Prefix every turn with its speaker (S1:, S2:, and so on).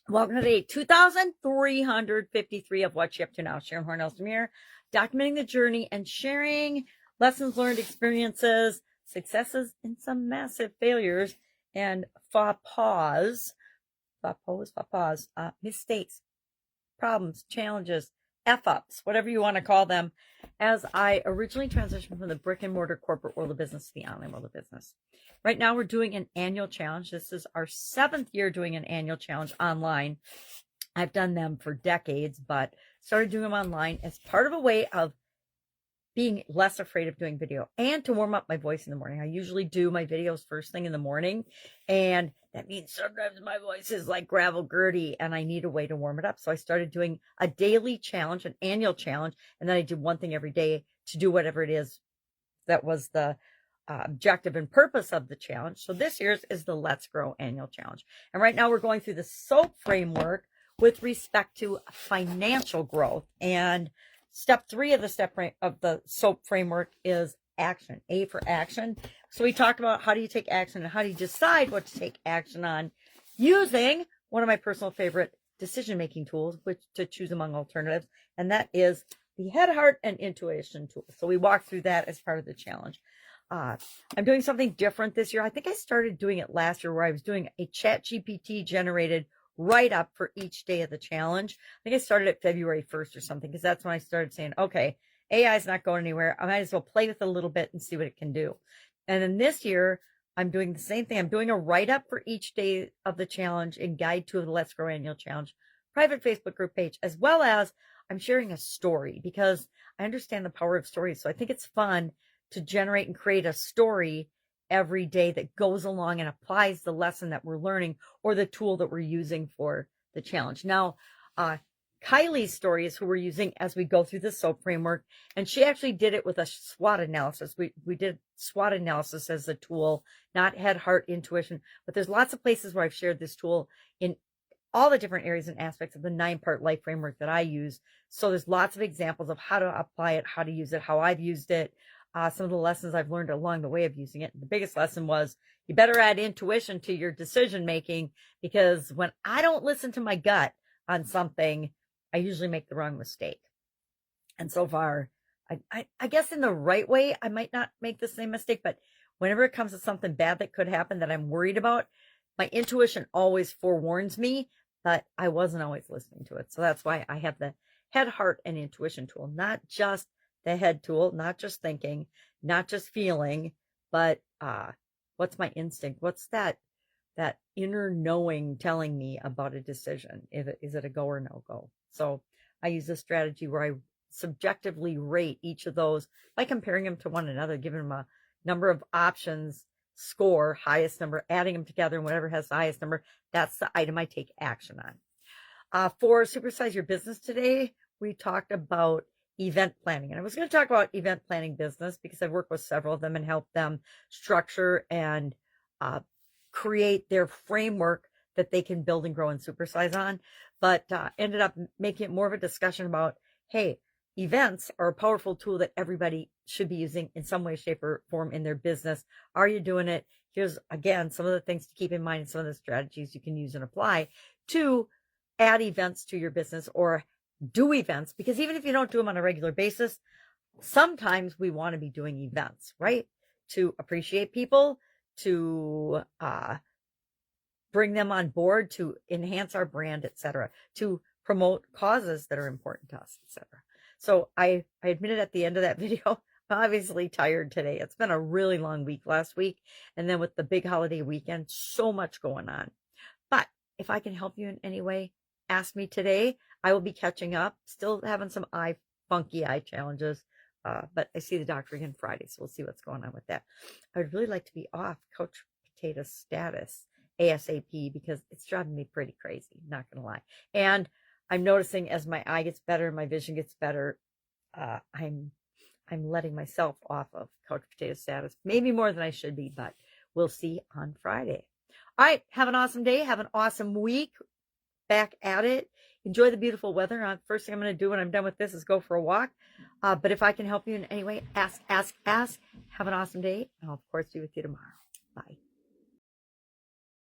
S1: Welcome to day 2353 of What You Up To Now. Sharon Horne-Ellstrom here, documenting the journey and sharing lessons learned, experiences, successes, and some massive failures, and faux pas, mistakes, problems, challenges, F-ups, whatever you want to call them, as I originally transitioned from the brick and mortar corporate world of business to the online world of business. Right now, we're doing an annual challenge. This is our 7th year doing an annual challenge online. I've done them for decades, but started doing them online as part of a way of being less afraid of doing video and to warm up my voice in the morning. I usually do my videos first thing in the morning, and that means sometimes my voice is like gravel Gertie and I need a way to warm it up. So I started doing a daily challenge, an annual challenge, and then I did one thing every day to do whatever it is that was the objective and purpose of the challenge. So this year's is the Let's Grow annual challenge. And right now we're going through the SOAP framework with respect to financial growth. And step 3 of the SOAP framework is action, A for action. So we talked about how do you take action and how do you decide what to take action on using one of my personal favorite decision-making tools, which to choose among alternatives. And that is the head, heart, and intuition tool. So we walked through that as part of the challenge. I'm doing something different this year. I think I started doing it last year where I was doing a ChatGPT generated write-up for each day of the challenge. I think I started at February 1st or something, because that's when I started saying, okay, AI is not going anywhere. I might as well play with it a little bit and see what it can do. And then this year, I'm doing the same thing. I'm doing a write-up for each day of the challenge in Guide 2 of the Let's Grow Annual Challenge private Facebook group page, as well as I'm sharing a story because I understand the power of stories. So I think it's fun to generate and create a story every day that goes along and applies the lesson that we're learning or the tool that we're using for the challenge. Now, Kylie's story is who we're using as we go through the SOAP framework, and she actually did it with a SWOT analysis. We did SWOT analysis as a tool, not head, heart, intuition, but there's lots of places where I've shared this tool in all the different areas and aspects of the 9-part life framework that I use. So there's lots of examples of how to apply it, how to use it, how I've used it, some of the lessons I've learned along the way of using it. The biggest lesson was you better add intuition to your decision making, because when I don't listen to my gut on something, I usually make the wrong mistake. And so far, I guess in the right way, I might not make the same mistake, but whenever it comes to something bad that could happen that I'm worried about, my intuition always forewarns me, but I wasn't always listening to it. So that's why I have the head, heart, and intuition tool, not just the head tool, not just thinking, not just feeling, but what's my instinct? What's that inner knowing telling me about a decision? Is it a go or no go? So I use a strategy where I subjectively rate each of those by comparing them to one another, giving them a number of options, score, highest number, adding them together, and whatever has the highest number, that's the item I take action on. For Supersize Your Business today, we talked about event planning. And I was going to talk about event planning business because I've worked with several of them and helped them structure and create their framework that they can build and grow and supersize on, but ended up making it more of a discussion about, hey, events are a powerful tool that everybody should be using in some way, shape, or form in their business. Are you doing it? Here's, again, some of the things to keep in mind and some of the strategies you can use and apply to add events to your business or do events, because even if you don't do them on a regular basis, sometimes we want to be doing events, right? To appreciate people, to bring them on board, to enhance our brand, etc., to promote causes that are important to us, etc. So I admitted at the end of that video, I'm obviously tired today. It's been a really long week last week, and then with the big holiday weekend, so much going on. But if I can help you in any way, ask me today. I will be catching up, still having some funky eye challenges, but I see the doctor again Friday, so we'll see what's going on with that. I would really like to be off couch potato status ASAP because it's driving me pretty crazy, not gonna lie. And I'm noticing as my eye gets better, my vision gets better, I'm letting myself off of couch potato status, maybe more than I should be, but we'll see on Friday. All right, have an awesome day, have an awesome week. Back at it. Enjoy the beautiful weather. First thing I'm going to do when I'm done with this is go for a walk. But if I can help you in any way, ask. Have an awesome day. I'll, of course, be with you tomorrow. Bye.